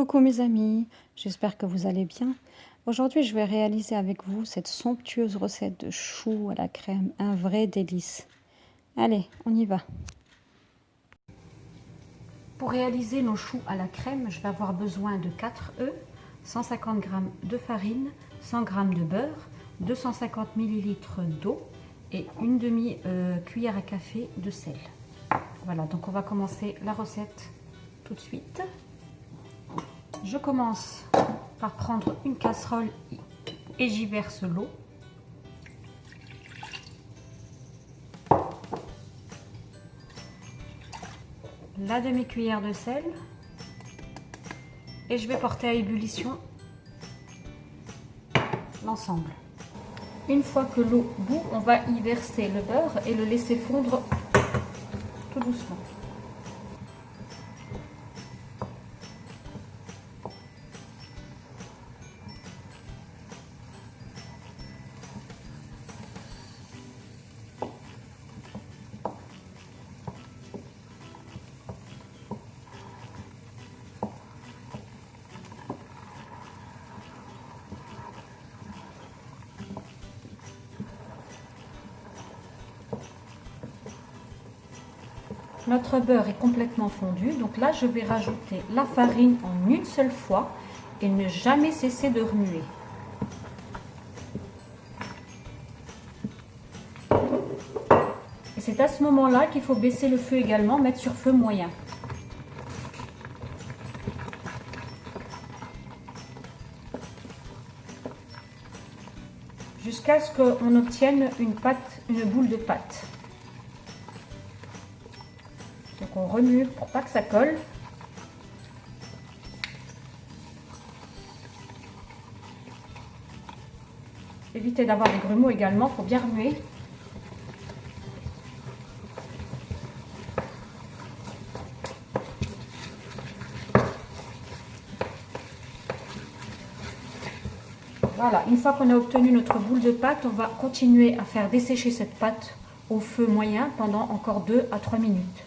Coucou mes amis, j'espère que vous allez bien. Aujourd'hui, je vais réaliser avec vous cette somptueuse recette de choux à la crème, un vrai délice. Allez, on y va. Pour réaliser nos choux à la crème, je vais avoir besoin de 4 œufs, 150 g de farine, 100 g de beurre, 250 ml d'eau et une demi-cuillère à café de sel. Voilà, donc on va commencer la recette tout de suite. Je commence par prendre une casserole et j'y verse l'eau. La demi-cuillère de sel et je vais porter à ébullition l'ensemble. Une fois que l'eau bout, on va y verser le beurre et le laisser fondre tout doucement. Notre beurre est complètement fondu, donc là je vais rajouter la farine en une seule fois et ne jamais cesser de remuer. Et c'est à ce moment-là qu'il faut baisser le feu également, mettre sur feu moyen. Jusqu'à ce qu'on obtienne une boule de pâte. Donc on remue pour pas que ça colle. Évitez d'avoir des grumeaux également, il faut bien remuer. Voilà, une fois qu'on a obtenu notre boule de pâte, on va continuer à faire dessécher cette pâte au feu moyen pendant encore 2 à 3 minutes.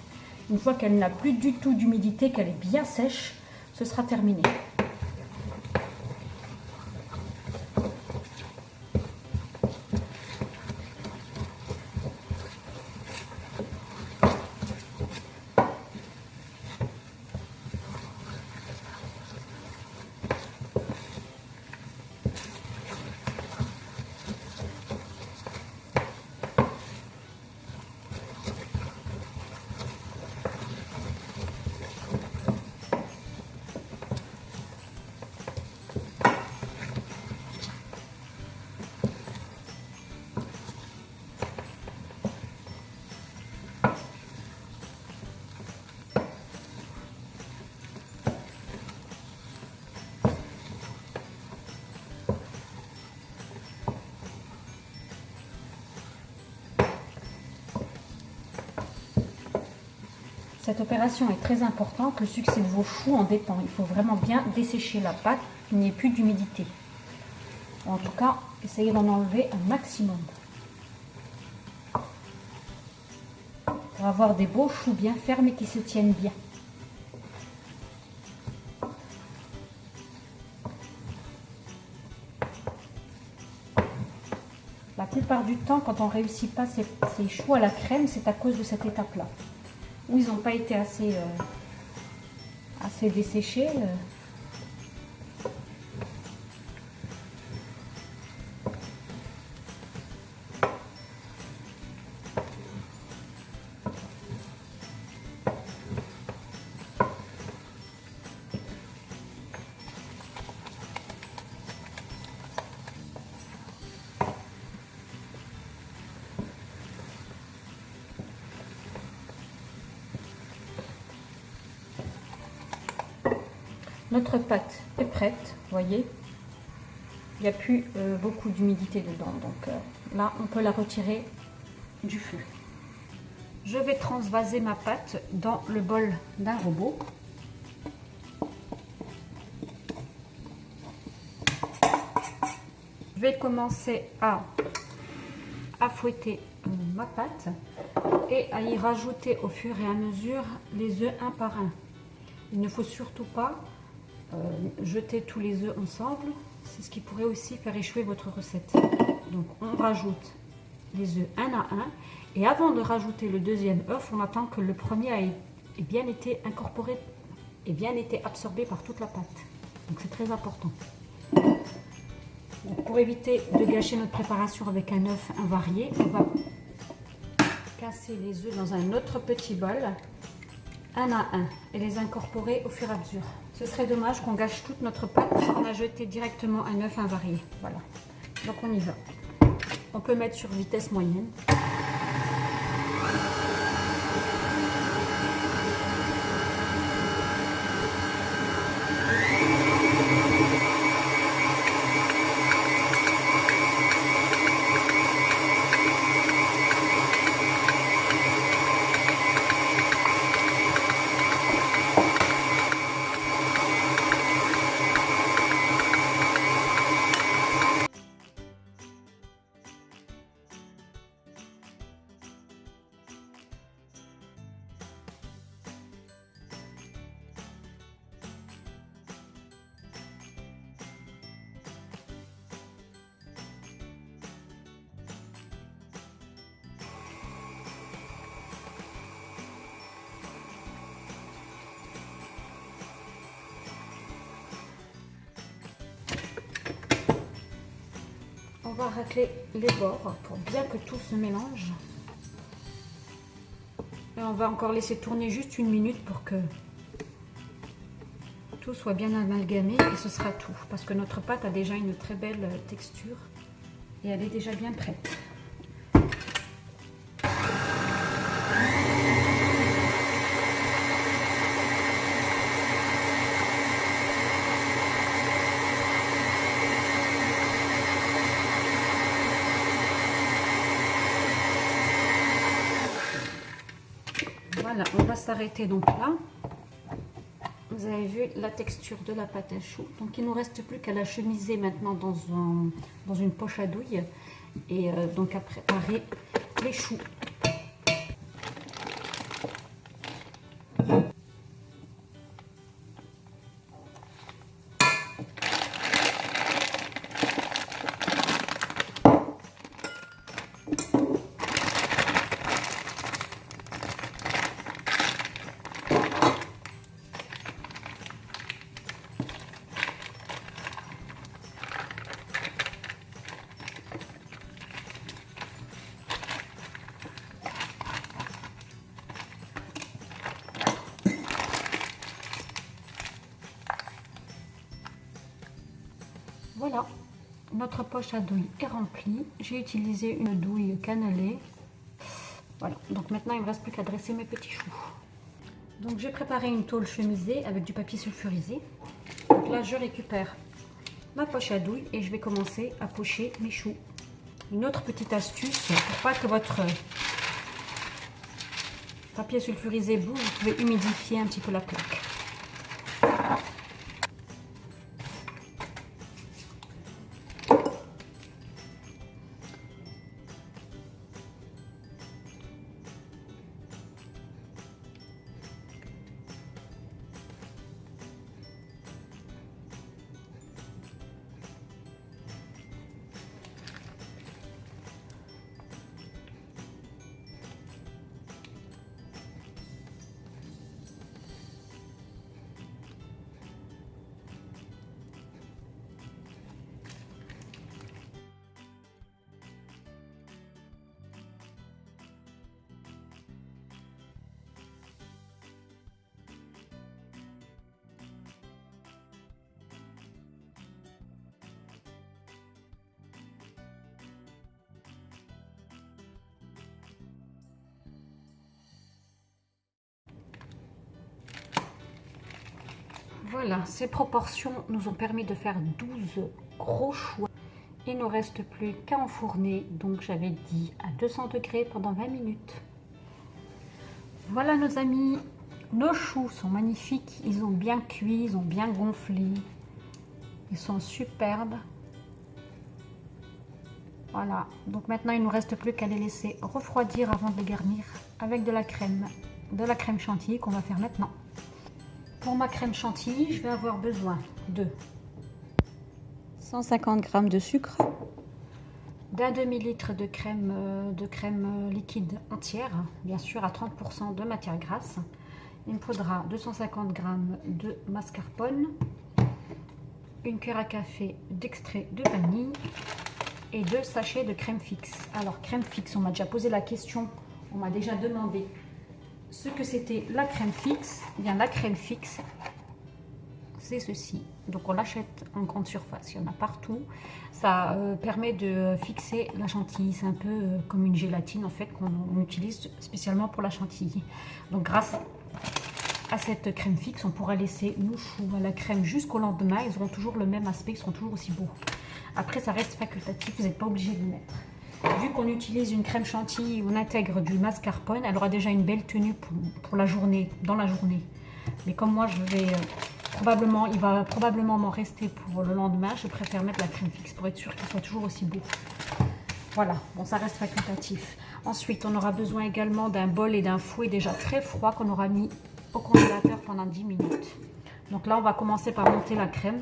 Une fois qu'elle n'a plus du tout d'humidité, qu'elle est bien sèche, ce sera terminé. Cette opération est très importante, le succès de vos choux en dépend. Il faut vraiment bien dessécher la pâte, qu'il n'y ait plus d'humidité. En tout cas, essayez d'en enlever un maximum. Pour avoir des beaux choux bien fermes et qui se tiennent bien. La plupart du temps, quand on ne réussit pas ces choux à la crème, c'est à cause de cette étape-là. Où ils n'ont pas été assez desséchés. Notre pâte est prête, voyez, il n'y a plus beaucoup d'humidité dedans, donc là on peut la retirer du feu. Je vais transvaser ma pâte dans le bol d'un robot. Je vais commencer à fouetter ma pâte et à y rajouter au fur et à mesure les œufs un par un. Il ne faut surtout pas jeter tous les œufs ensemble. C'est ce qui pourrait aussi faire échouer votre recette. Donc on rajoute les œufs un à un. Et avant de rajouter le deuxième œuf, on attend que le premier ait bien été incorporé et bien été absorbé par toute la pâte. Donc c'est très important. Donc, pour éviter de gâcher notre préparation avec un œuf invarié, on va casser les œufs dans un autre petit bol, un à un, et les incorporer au fur et à mesure. Ce serait dommage qu'on gâche toute notre pâte parce qu'on a jeté directement un œuf invarié. Voilà. Donc on y va. On peut mettre sur vitesse moyenne. On va racler les bords pour bien que tout se mélange. Et on va encore laisser tourner juste une minute pour que tout soit bien amalgamé et ce sera tout. Parce que notre pâte a déjà une très belle texture et elle est déjà bien prête. Voilà, on va s'arrêter donc là. Vous avez vu la texture de la pâte à choux. Donc il ne nous reste plus qu'à la chemiser maintenant dans une poche à douille et donc à préparer les choux. Voilà, notre poche à douille est remplie. J'ai utilisé une douille cannelée. Voilà, donc maintenant il ne me reste plus qu'à dresser mes petits choux. Donc j'ai préparé une tôle chemisée avec du papier sulfurisé. Donc là je récupère ma poche à douille et je vais commencer à pocher mes choux. Une autre petite astuce, pour pas que votre papier sulfurisé bouge, vous pouvez humidifier un petit peu la plaque. Voilà, ces proportions nous ont permis de faire 12 gros choux. Il ne nous reste plus qu'à enfourner, donc j'avais dit à 200 degrés pendant 20 minutes. Voilà nos amis, nos choux sont magnifiques, ils ont bien cuit, ils ont bien gonflé, ils sont superbes. Voilà, donc maintenant il ne nous reste plus qu'à les laisser refroidir avant de les garnir avec de la crème chantilly qu'on va faire maintenant. pour ma crème chantilly, je vais avoir besoin de 150 g de sucre, d'un demi-litre de crème liquide entière, bien sûr à 30% de matière grasse. Il me faudra 250 g de mascarpone, une cuillère à café d'extrait de vanille et 2 sachets de crème fixe. Alors crème fixe, on m'a déjà posé la question, on m'a déjà demandé ce que c'était la crème fixe. Eh bien la crème fixe, c'est ceci. Donc on l'achète en grande surface, il y en a partout. Ça permet de fixer la chantilly, c'est un peu comme une gélatine en fait qu'on utilise spécialement pour la chantilly. Donc grâce à cette crème fixe, on pourra laisser nos choux à la crème jusqu'au lendemain. Ils auront toujours le même aspect, ils seront toujours aussi beaux. Après, ça reste facultatif, vous n'êtes pas obligé de le mettre. Vu qu'on utilise une crème chantilly où on intègre du mascarpone, elle aura déjà une belle tenue pour la journée, dans la journée. Mais comme moi, il va probablement m'en rester pour le lendemain, je préfère mettre la crème fixe pour être sûr qu'il soit toujours aussi beau. Voilà, bon, ça reste facultatif. Ensuite, on aura besoin également d'un bol et d'un fouet déjà très froid qu'on aura mis au congélateur pendant 10 minutes. Donc là, on va commencer par monter la crème.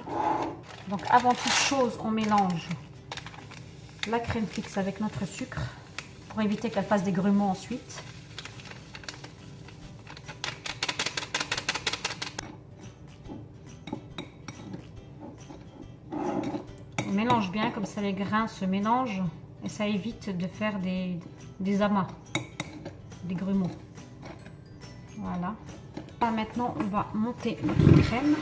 Donc avant toute chose, on mélange la crème fixe avec notre sucre pour éviter qu'elle fasse des grumeaux ensuite. On mélange bien, comme ça les grains se mélangent et ça évite de faire des amas, des grumeaux. Voilà. Là, maintenant, on va monter notre crème.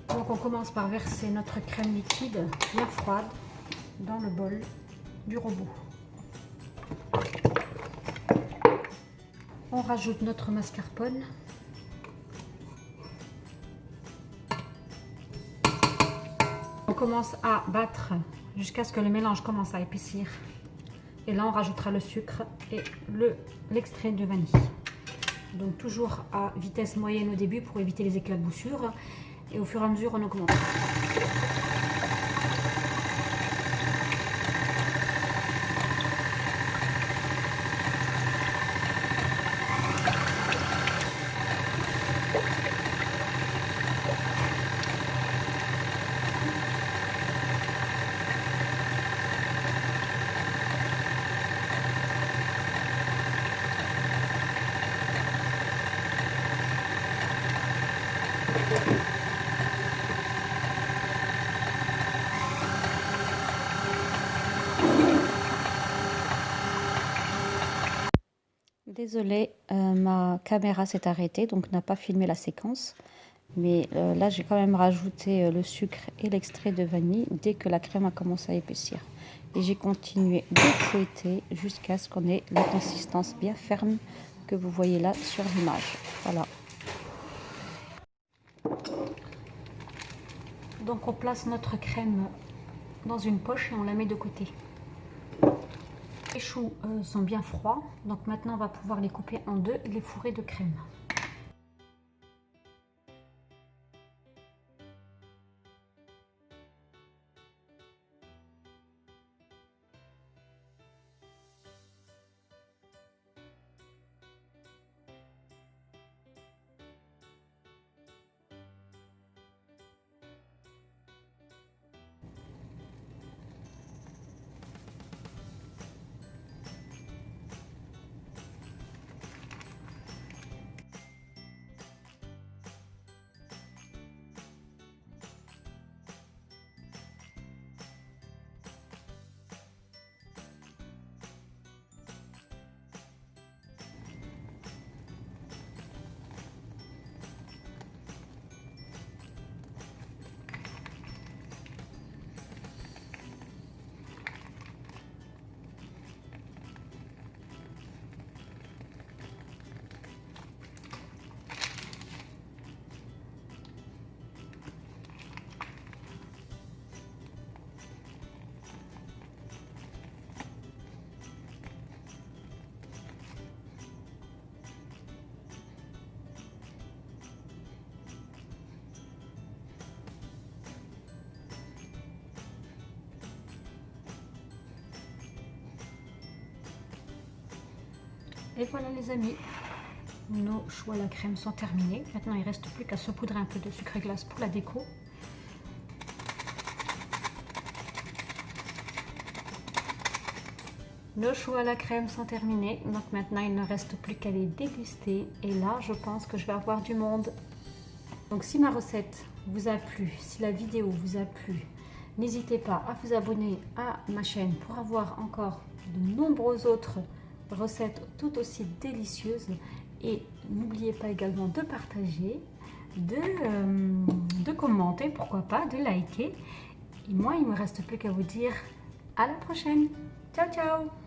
Donc on commence par verser notre crème liquide bien froide dans le bol du robot. On rajoute notre mascarpone. On commence à battre jusqu'à ce que le mélange commence à épaissir. Et là, on rajoutera le sucre et l'extrait de vanille. Donc toujours à vitesse moyenne au début pour éviter les éclaboussures. Et au fur et à mesure, on augmente. Désolée, ma caméra s'est arrêtée, donc n'a pas filmé la séquence. Mais là, j'ai quand même rajouté le sucre et l'extrait de vanille dès que la crème a commencé à épaissir. Et j'ai continué de fouetter jusqu'à ce qu'on ait la consistance bien ferme que vous voyez là sur l'image. Voilà. Donc on place notre crème dans une poche et on la met de côté. Les choux sont bien froids, donc maintenant on va pouvoir les couper en deux et les fourrer de crème. Et voilà les amis, nos choux à la crème sont terminés. Maintenant il ne reste plus qu'à saupoudrer un peu de sucre glace pour la déco. Nos choux à la crème sont terminés, donc maintenant il ne reste plus qu'à les déguster. Et là je pense que je vais avoir du monde. Donc si ma recette vous a plu, si la vidéo vous a plu, n'hésitez pas à vous abonner à ma chaîne pour avoir encore de nombreuses autres recettes tout aussi délicieuses. Et n'oubliez pas également de partager, de commenter, pourquoi pas, de liker. Et moi, il ne me reste plus qu'à vous dire à la prochaine. Ciao, ciao!